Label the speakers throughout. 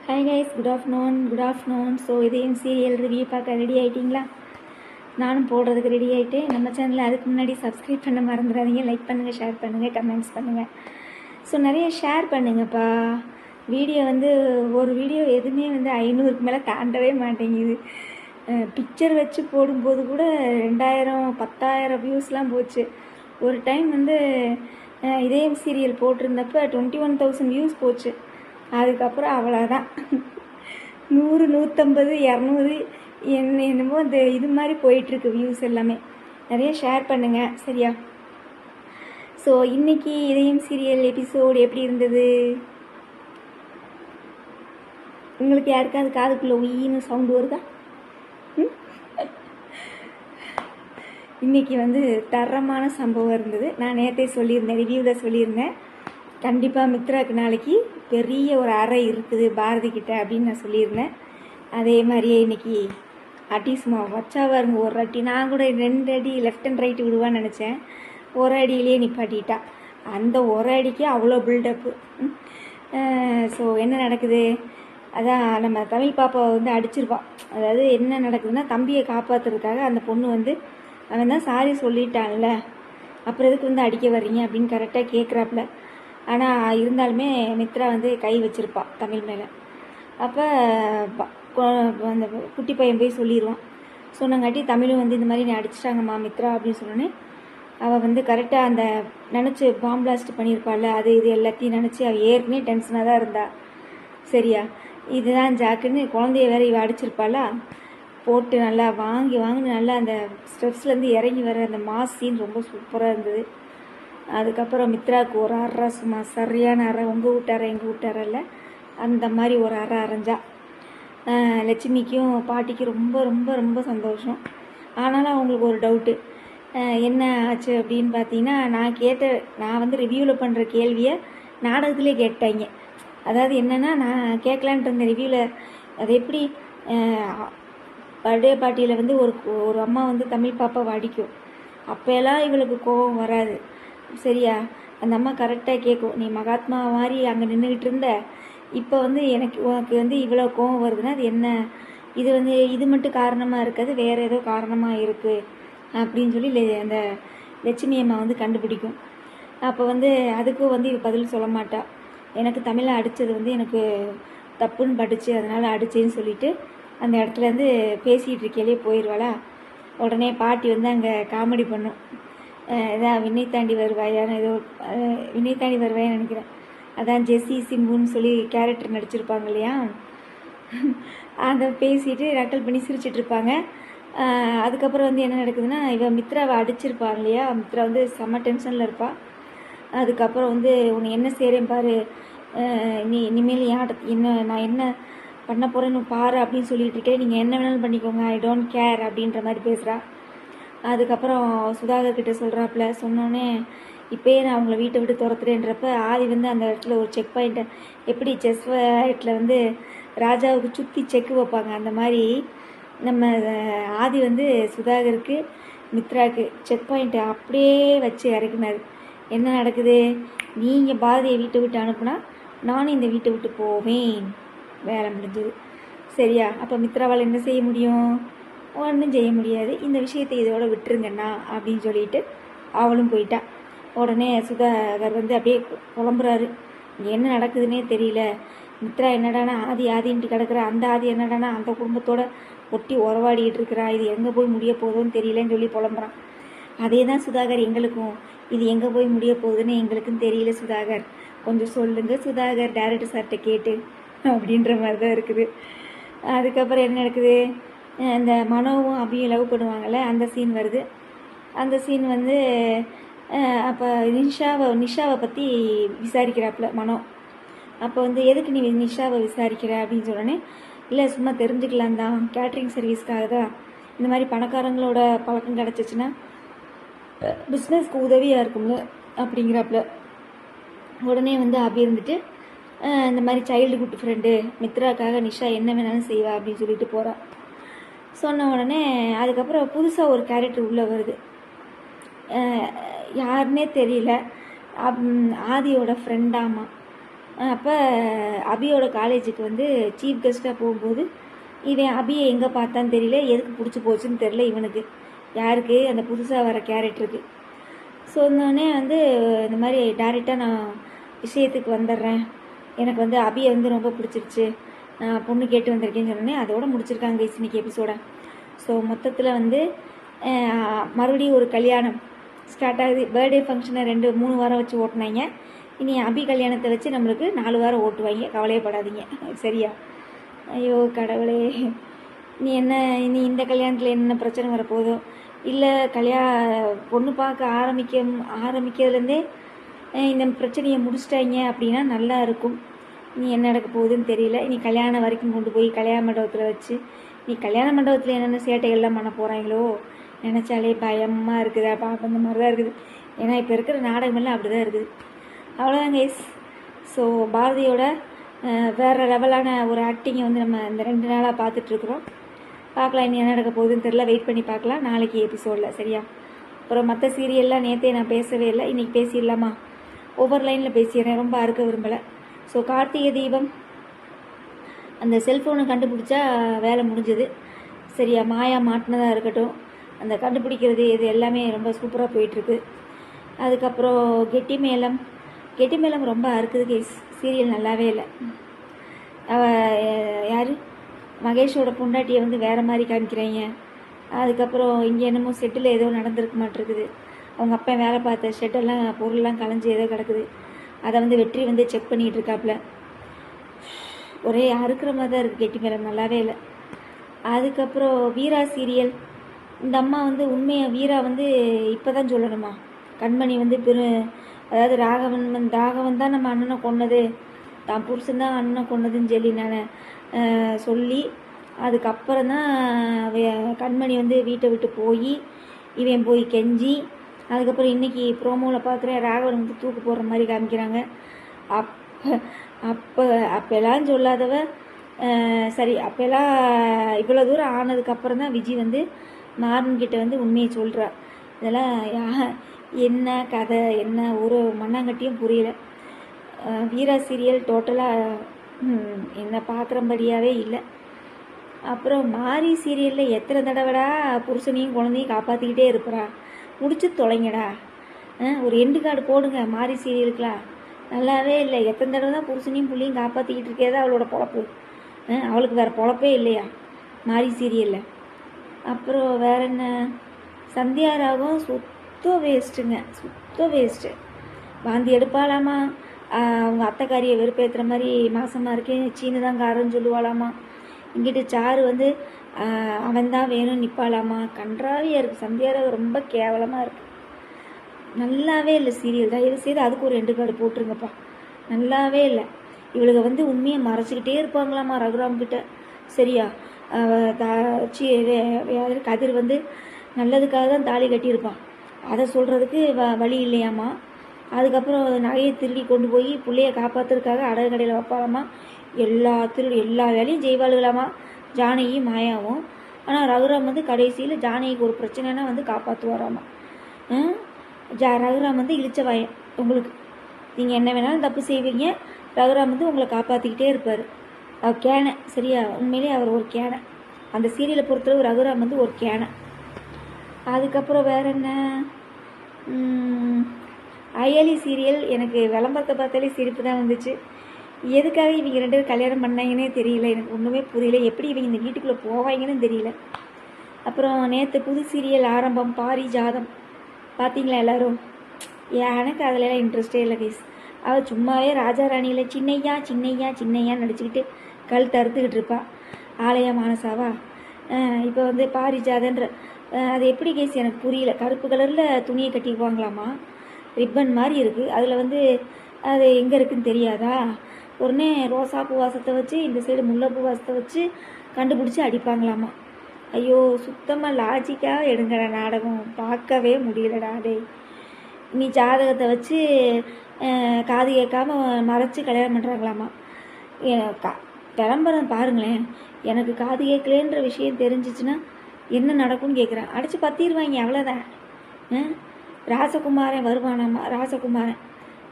Speaker 1: Hi guys, good afternoon. So இதையும் serial review பார்க்க ready ஆகிட்டிங்களா? நானும் போடுறதுக்கு ரெடி ஆகிட்டேன். நம்ம சேனலில் அதுக்கு முன்னாடி சப்ஸ்கிரைப் பண்ண மறந்துடாதீங்க. லைக் பண்ணுங்கள், ஷேர் பண்ணுங்கள், கமெண்ட்ஸ் பண்ணுங்கள். ஸோ நிறைய ஷேர் பண்ணுங்கப்பா. வீடியோ ஒரு வீடியோ எதுவுமே 500க்கு மேலே தாண்டவே மாட்டேங்குது. பிக்சர் வச்சு போடும்போது கூட 2000 10,000 வியூஸ்லாம் போச்சு. ஒரு டைம் இதயம் சீரியல் போட்டிருந்தப்போ 21,000 வியூஸ் போச்சு. அதுக்கப்புறம் அவ்வளோதான். 100, 150, 200 என்னமோ இது மாதிரி போயிட்டுருக்கு வியூஸ் எல்லாமே. நிறைய ஷேர் பண்ணுங்கள், சரியா? ஸோ இன்றைக்கி இதயம் சீரியல் எபிசோடு எப்படி இருந்தது? உங்களுக்கு யாருக்காவது காதுக்குள்ளே உயின்னு சவுண்டு வருதா? இன்றைக்கி தரமான சம்பவம் இருந்தது. நான் நேற்றே சொல்லியிருந்தேன், ரிவ்யூவில் சொல்லியிருந்தேன். கண்டிப்பாக மித்ராவுக்கு நாளைக்கு பெரிய ஒரு அறை இருக்குது பாரதி கிட்ட அப்படின்னு நான் சொல்லியிருந்தேன். அதே மாதிரியே இன்றைக்கி அட்டிஸ்மா வச்சா வருங்க. ஒரு அடி, நான் கூட 2 அடி லெஃப்ட் அண்ட் ரைட்டு விடுவான்னு நினச்சேன். ஒரு அடியிலே நிப்பாட்டிட்டா. அந்த ஒரு அடிக்கு அவ்வளோ பில்டப்பு. ஸோ என்ன நடக்குது, அதான் நம்ம தமிழ் பாப்பாவை அடிச்சிருப்பான். அதாவது என்ன நடக்குதுன்னா, தம்பியை காப்பாற்றுறதுக்காக அந்த பொண்ணு அவன் தான் சாரி சொல்லிட்டான்ல, அப்புறம் எதுக்கு அடிக்க வர்றீங்க அப்படின்னு கரெக்டாக கேட்குறாப்புல. ஆனால் இருந்தாலுமே மித்ரா கை வச்சிருப்பாள் தமிழ் மேலே. அப்போ அந்த குட்டி பையன் போய் சொல்லிடுவான். சொன்னங்காட்டி தமிழும் இந்த மாதிரி நீ அடிச்சிட்டாங்கம்மா மித்ரா அப்படின்னு சொன்னோன்னே அவள் கரெக்டாக அந்த நினச்சி பாம் பிளாஸ்ட் பண்ணியிருப்பாள். அது இது எல்லாத்தையும் நினச்சி அவள் ஏற்கனவே டென்ஷனாக தான் இருந்தா. சரியா? இதுதான் ஜாக்குன்னு குழந்தைய வேற இவ அடிச்சிருப்பாளா, போட்டு நல்லா வாங்கி நல்லா அந்த ஸ்டெப்ஸ்லேருந்து இறங்கி வர அந்த மாஸ் சீன் ரொம்ப சூப்பராக இருந்தது. அதுக்கப்புறம் மித்ராவுக்கு ஒரு அறை, சும்மா சரியான அறை. உங்கள் வீட்டார எங்கள் வீட்டாரில் அந்த மாதிரி ஒரு அறை அரைஞ்சா. லட்சுமிக்கும் பாட்டிக்கும் ரொம்ப ரொம்ப ரொம்ப சந்தோஷம். ஆனாலும் அவங்களுக்கு ஒரு டவுட்டு, என்ன ஆச்சு அப்படின்னு பார்த்தீங்கன்னா, நான் ரிவ்யூவில் பண்ணுற கேள்வியை நாடகத்திலே கேட்டாங்க. அதாவது என்னென்னா, நான் கேட்கலான்ட்டு இருந்த ரிவ்யூவில் அது எப்படி பர்த்டே பார்ட்டியில் ஒரு அம்மா தமிழ் பாப்பாவை அடிக்கும். அப்போல்லாம் இவளுக்கு கோபம் வராது, சரியா? அந்த அம்மா கரெக்டாக கேட்கும், நீ மகாத்மா மாதிரி அங்கே நின்றுக்கிட்டு இருந்த, இப்போ உனக்கு இவ்வளோ கோபம் வருதுன்னா அது என்ன? இது இது மட்டும் காரணமாக இருக்காது, வேறு ஏதோ காரணமாக இருக்குது அப்படின்னு சொல்லி அந்த லட்சுமி அம்மா கண்டுபிடிக்கும். அப்போ அதுக்கும் இவ பதில் சொல்ல மாட்டா. எனக்கு தமிழை அடித்தது எனக்கு தப்புன்னு பட்டுச்சு, அதனால் அடித்தேன்னு சொல்லிட்டு அந்த இடத்துலேருந்து பேசிகிட்டு இருக்கையிலே போயிடுவாளா. உடனே பாட்டி அங்கே காமெடி பண்ணும். இதான் விண்ணை தாண்டி வருவாயான்னு ஏதோ விண்ணை தாண்டி வருவாயான்னு நினைக்கிறேன். அதான் ஜெஸ்ஸி சிம்புன்னு சொல்லி கேரக்டர் நடிச்சிருப்பாங்க இல்லையா, அதை பேசிட்டு நக்கல் பண்ணி சிரிச்சிட்ருப்பாங்க. அதுக்கப்புறம் என்ன நடக்குதுன்னா, இவ மித்ராவை அடிச்சிருப்பாங்க இல்லையா, மித்ரா செம்ம டென்ஷனில் இருப்பாள். அதுக்கப்புறம் உன்னை என்ன செய்கிறேன் பாரு, நீ இனிமேல் நான் என்ன பண்ண போகிறேன்னு பாரு அப்படின்னு சொல்லிட்டு இருக்கேன், நீங்கள் என்ன வேணாலும் பண்ணிக்கோங்க, ஐ டோன்ட் கேர் அப்படின்ற மாதிரி பேசுகிறா. அதுக்கப்புறம் சுதாகர் கிட்ட சொல்கிறாப்புல. சொன்னோன்னே இப்போயே நான் அவங்கள வீட்டை விட்டு துரத்துறேன்றப்ப ஆதி அந்த இடத்துல ஒரு செக் பாயிண்ட்டை, எப்படி செஸ் பாயிண்ட்டில் ராஜாவுக்கு சுற்றி செக்கு வைப்பாங்க, அந்த மாதிரி நம்ம ஆதி சுதாகருக்கு மித்ராவுக்கு செக் பாயிண்ட்டை அப்படியே வச்சு இறக்குனார். என்ன நடக்குது, நீங்கள் பாரதியை வீட்டை விட்டு அனுப்புனா நானும் இந்த வீட்டை விட்டு போவேன், வேலை முடிஞ்சது, சரியா? அப்போ மித்ராவால் என்ன செய்ய முடியும்? ஒன்றும் செய்ய முடியாது. இந்த விஷயத்தை இதோட விட்டுருங்கண்ணா அப்படின்னு சொல்லிட்டு அவளும் போயிட்டா. உடனே சுதாகர் அப்படியே புலம்புறாரு, என்ன நடக்குதுன்னே தெரியல. மித்ரா என்னடானா ஆதின்ட்டு கிடக்குற, அந்த ஆதி என்னடானா அந்த குடும்பத்தோட ஒட்டி உறவாடிட்டு இருக்கிறா, இது எங்கே போய் முடிய போகுதுன்னு தெரியலன்னு சொல்லி புலம்புறான். அதே தான் சுதாகர் எங்களுக்கும், இது எங்கே போய் முடிய போகுதுன்னு எங்களுக்கும் தெரியல சுதாகர், கொஞ்சம் சொல்லுங்கள் சுதாகர், டேரக்டர் சார்கிட்ட கேட்டு அப்படின்ற மாதிரி தான் இருக்குது. அதுக்கப்புறம் என்ன நடக்குது, இந்த மனோவும் அபியும் லவ் பண்ணுவாங்கள்ல, அந்த சீன் வருது. அந்த சீன் அப்போ நிஷாவை பற்றி விசாரிக்கிறாப்புல மனோ. அப்போ எதுக்கு நீ நிஷாவை விசாரிக்கிற அப்படின்னு சொன்னோன்னே, இல்லை சும்மா தெரிஞ்சுக்கலாம் தான், கேட்ரிங் சர்வீஸ்க்காக தான், இந்த மாதிரி பணக்காரங்களோட பழக்கம் கிடச்சிச்சின்னா பிஸ்னஸ்க்கு உதவியாக இருக்கும்ல அப்படிங்கிறாப்புல. உடனே அபி இந்த மாதிரி சைல்டுஹுட் ஃப்ரெண்டு மித்ராக்காக நிஷா என்ன வேணாலும் செய்வா அப்படின்னு சொல்லிட்டு போகிறா. சொன்ன உடனே அதுக்கப்புறம் புதுசாக ஒரு கேரக்டர் உள்ளே வருது. யாருன்னே தெரியல, ஆதியோட ஃப்ரெண்டாமா. அப்போ அபியோட காலேஜுக்கு வந்து சீஃப் கெஸ்ட்டாக போகும்போது இவன் அபியை எங்கே பார்த்தான்னு தெரியல, எதுக்கு பிடிச்சி போச்சுன்னு தெரியல இவனுக்கு, யாருக்கு, அந்த புதுசாக வர கேரக்டருக்கு. சொன்னோடனே வந்து இந்த மாதிரி டேரெக்டாக நான் விஷயத்துக்கு வந்துடுறேன், எனக்கு வந்து அபியை வந்து ரொம்ப பிடிச்சிருச்சு, நான் பொண்ணு கேட்டு வந்திருக்கேன்னு சொன்னோடனே அதோட முடிச்சிருக்காங்க இன்னைக்கு எபிசோட. ஸோ மொத்தத்தில் வந்து மறுபடியும் ஒரு கல்யாணம் ஸ்டார்ட் ஆகுது. பர்த்டே ஃபங்க்ஷனை 2-3 வாரம் வச்சு ஓட்டினாங்க. இனி அபி கல்யாணத்தை வச்சு நம்மளுக்கு 4 வாரம் ஓட்டுவாங்க, கவலையப்படாதீங்க சரியா? ஐயோ கடவுளே, நீ இந்த கல்யாணத்தில் என்ன பிரச்சனை வரப்போதோ, இல்லை பொண்ணு பார்க்க ஆரம்பிக்கிறதுலேருந்தே இந்த பிரச்சனையை முடிச்சிட்டாங்க அப்படின்னா நல்லா இருக்கும். நீ என்ன நடக்க போகுதுன்னு தெரியல. நீ கல்யாணம் வரைக்கும் கொண்டு போய் கல்யாண மண்டபத்தில் வச்சு நீ கல்யாண மண்டபத்தில் என்னென்ன சேட்டைகள்லாம் பண்ண போகிறாங்களோ நினச்சாலே பயமாக இருக்குது. அப்போ அந்த மாதிரி தான் இருக்குது. ஏன்னா இப்போ இருக்கிற நாடகமெல்லாம் அப்படி தான் இருக்குது. அவ்வளோதான் கைஸ். ஸோ பாரதியோட வேறு லெவலான ஒரு ஆக்டிங்கை வந்து நம்ம இந்த 2 நாளாக பார்த்துட்ருக்குறோம். பார்க்கலாம் இனி என்ன நடக்க போகுதுன்னு தெரியல, வெயிட் பண்ணி பார்க்கலாம் நாளைக்கு எபிசோடில் சரியா? அப்புறம் மற்ற சீரியல்லாம் நேற்றே நான் பேசவே இல்லை, இன்றைக்கி பேசிடலாமா? ஒவ்வொரு லைனில் பேசிடுறேன், ரொம்ப அறுக்க விரும்பலை. ஸோ கார்த்திகை தீபம் அந்த செல்ஃபோனை கண்டுபிடிச்சா வேலை முடிஞ்சது சரியா? மாயா மாட்டினதாக இருக்கட்டும், அந்த கண்டுபிடிக்கிறது இது எல்லாமே ரொம்ப சூப்பராக போயிட்டுருக்கு. அதுக்கப்புறம் கெட்டி மேளம் ரொம்ப அறுக்குது கேஸ். சீரியல் நல்லாவே இல்லை. யார் மகேஷோட பொண்டாட்டியை வந்து வேறு மாதிரி காமிக்கிறாங்க. அதுக்கப்புறம் இங்கே என்னமோ செட்டில் ஏதோ நடந்திருக்க மாட்டிருக்குது. அவங்க அப்பா வேலை பார்த்த ஷெட்டெல்லாம் பொருள்லாம் கலைஞ்சி ஏதோ கிடக்குது. அதை வந்து வெற்றி வந்து செக் பண்ணிகிட்டு இருக்காப்புல. ஒரே அறுக்கிற மாதிரி தான் இருக்குது கெட்டி மேளம், நல்லாவே இல்லை. அதுக்கப்புறம் வீரா சீரியல், இந்த அம்மா வந்து உண்மையாக வீரா வந்து இப்போ தான் சொல்லணுமா? கண்மணி வந்து அதாவது ராகவன் தான் நம்ம அண்ணனை கொன்னது, தான் புருஷன் தான் அண்ணனை கொன்னதுன்னு சொல்லி நான் சொல்லி அதுக்கப்புறம் தான் கண்மணி வந்து வீட்டை விட்டு போய் இவன் போய் கெஞ்சி, அதுக்கப்புறம் இன்றைக்கி ப்ரோமோவில் பார்க்குறேன் ராகவன் வந்து தூக்கு போடுற மாதிரி காமிக்கிறாங்க. அப்போல்லாம் சொல்லாதவ சரி, அப்போல்லாம் இவ்வளோ தூரம் ஆனதுக்கப்புறம் தான் விஜய் வந்து மாறன்கிட்ட வந்து உண்மையை சொல்கிறா. இதெல்லாம் என்ன கதை, என்ன ஒரு மண்ணாங்கட்டியும் புரியல. வீரா சீரியல் டோட்டலாக என்ன பார்க்குறபடியாகவே இல்லை. அப்புறம் மாரி சீரியலில் எத்தனை தடவைடா புருஷனையும் குழந்தையும் காப்பாற்றிக்கிட்டே இருப்பறா, முடிச்சு தொலைங்கடா. ஒரு எண்டு கார்டு போடுங்க மாரி சீரியலுக்கெலாம், நல்லாவே இல்லை. எத்தனை தடவை தான் புருஷனையும் புள்ளையும் காப்பாற்றிக்கிட்டு இருக்கேதா அவளோட பொழப்பு. அவளுக்கு வேறு பொழப்பே இல்லையா மாரி சீரியலில். அப்புறம் வேற என்ன, சந்தியாராகவும் சுத்த வேஸ்ட்டு. வாந்தி எடுப்பாளாமா, அவங்க அத்தைக்காரியை வெறுப்பேற்றுற மாதிரி மாசமாக இருக்கேன் சீனு தான் காரன்னு சொல்லுவாளாமா. இங்கிட்டு சாரு வந்து அவன் தான் வேணும் நிற்பாளாமா. கன்றாவியாக இருக்குது. சந்தியாராக ரொம்ப கேவலமாக இருக்குது. நல்லாவே இல்லை சீரியல். தயவு செய்து அதுக்கு ஒரு 2 கார்டு போட்டுருங்கப்பா, நல்லாவே இல்லை. இவளுக்கு வந்து உண்மையை மறைச்சிக்கிட்டே இருப்பாங்களாம்மா ரகுராம் கிட்ட சரியா? கதிர் வந்து நல்லதுக்காக தான் தாலி கட்டியிருப்பான், அதை சொல்கிறதுக்கு வழி இல்லையாம்மா. அதுக்கப்புறம் நகையை திருடி கொண்டு போய் பிள்ளைய காப்பாற்றுறதுக்காக அடகு கடையில் வைப்பாளாம்மா. எல்லா வேலையும் செய்வாளுகளாம்மா ஜானகியும் மாயாவும். ஆனால் ரகுராம் வந்து கடைசியில் ஜானகிக்கு ஒரு பிரச்சனைனா வந்து காப்பாற்றுவாராம்மா. ரகுராம் வந்து இழிச்ச வாயம், உங்களுக்கு நீங்கள் என்ன வேணாலும் தப்பு செய்வீங்க, ரகுராம் வந்து உங்களை காப்பாற்றிக்கிட்டே இருப்பார். அவர் கேனை சரியா? உண்மையிலே அவர் ஒரு கேனை. அந்த சீரியலை பொறுத்தளவு ரகுராம் வந்து ஒரு கேனை. அதுக்கப்புறம் வேற என்ன, அயலி சீரியல் எனக்கு விளம்பரத்தை பார்த்தாலே சிரிப்பு தான் வந்துச்சு. எதுக்காக இவங்க 2 பேரும் கல்யாணம் பண்ணாங்கன்னே தெரியல, எனக்கு ஒன்றுமே புரியல. எப்படி இவங்க இந்த வீட்டுக்குள்ளே போவாங்கன்னு தெரியல. அப்புறம் நேற்று புது சீரியல் ஆரம்பம் பாரிஜாதம் பார்த்தீங்களா எல்லோரும்? எனக்கு அதிலலாம் இன்ட்ரெஸ்டே இல்லை கைஸ். அவள் சும்மாவே ராஜா ராணியில் சின்னையா நடிச்சுக்கிட்டு கழுத்து அறுத்துக்கிட்டு இருப்பாள். ஆலயா மானசாவா? இப்போ வந்து பாரிஜாதன்ற அது எப்படி கைஸ் எனக்கு புரியல. கருப்பு கலரில் துணியை கட்டிக்குவாங்களாமா, ரிப்பன் மாதிரி இருக்குது. அதில் வந்து அது எங்கே இருக்குதுன்னு தெரியாதா? உடனே ரோசாப்பூ வாசத்தை வச்சு இந்த சைடு முல்லைப்பூ வாசத்தை வச்சு கண்டுபிடிச்சி அடிப்பாங்களாமா. ஐயோ, சுத்தமாக லாஜிக்காக எடுங்கிற நாடகம் பார்க்கவே முடியலடா. டே, நீ ஜாதகத்தை வச்சு காது கேட்காம மறைச்சி கல்யாணம் பண்ணுறாங்களாமா. விளம்பரம் பாருங்களேன். எனக்கு காது கேட்கலன்ற விஷயம் தெரிஞ்சிச்சுன்னா என்ன நடக்கும்னு கேட்குறேன். அடித்து பற்றிடுவாங்க, அவ்வளோதான். ராசகுமாரன் வருவானாம்மா. ராசகுமாரன்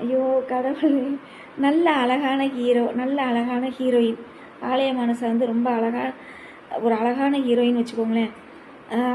Speaker 1: ஐயோ கடவுளே, நல்ல அழகான ஹீரோ, நல்ல அழகான ஹீரோயின். ஆலய மனசை வந்து ரொம்ப ஒரு அழகான ஹீரோயின் வச்சுக்கோங்களேன்.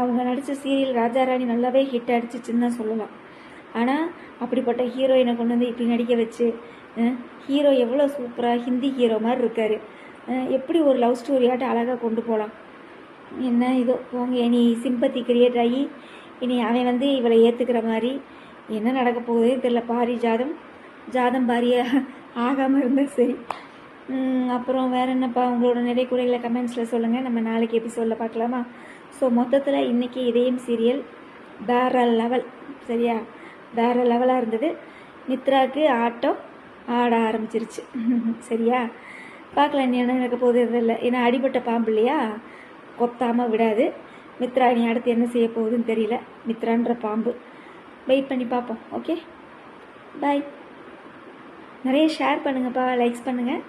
Speaker 1: அவங்க நடித்த சீரியல் ராஜாராணி நல்லாவே ஹிட் அடிச்சிச்சுன்னு தான் சொல்லலாம். ஆனால் அப்படிப்பட்ட ஹீரோயினை கொண்டு வந்து இப்படி நடிக்க வச்சு, ஹீரோ எவ்வளோ சூப்பராக ஹிந்தி ஹீரோ மாதிரி இருக்கார். எப்படி ஒரு லவ் ஸ்டோரியாட்ட அழகாக கொண்டு போகலாம். என்ன இதோ போங்க, இனி சிம்பத்தி கிரியேட் ஆகி இனி அவன் வந்து இவளை ஏற்றுக்கிற மாதிரி என்ன நடக்க போகுதே தெரியல. ஜாதம் பாரியாக ஆகாமல் இருந்தால் சரி. அப்புறம் வேறு என்னப்பா உங்களோட நிறை குறைகளை கமெண்ட்ஸில் சொல்லுங்கள். நம்ம நாளைக்கு எபிசோடில் பார்க்கலாமா? ஸோ மொத்தத்தில் இன்றைக்கி இதயம் சீரியல் வேறு லெவல், சரியா? வேறு லெவலாக இருந்தது. மித்ராவுக்கு ஆட்டம் ஆட ஆரம்பிச்சிருச்சு, சரியா? பார்க்கலாம் நீ என்ன நடக்க போகுது இல்லை. ஏன்னா அடிபட்ட பாம்பு இல்லையா, கொத்தாமல் விடாது. மித்ரா நீ அடுத்து என்ன செய்ய போகுதுன்னு தெரியல. மித்ரான்ற பாம்பு வெயிட் பண்ணி பார்ப்போம். ஓகே, பாய். நிறைய ஷேர் பண்ணுங்கப்பா, லைக்ஸ் பண்ணுங்கள்,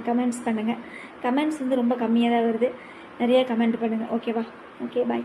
Speaker 1: கமெண்ட்ஸ் பண்ணுங்கள். கமெண்ட்ஸ் வந்து ரொம்ப கம்மியாக தான் வருது. நிறைய கமெண்ட் பண்ணுங்கள், ஓகேவா? ஓகே, பாய்.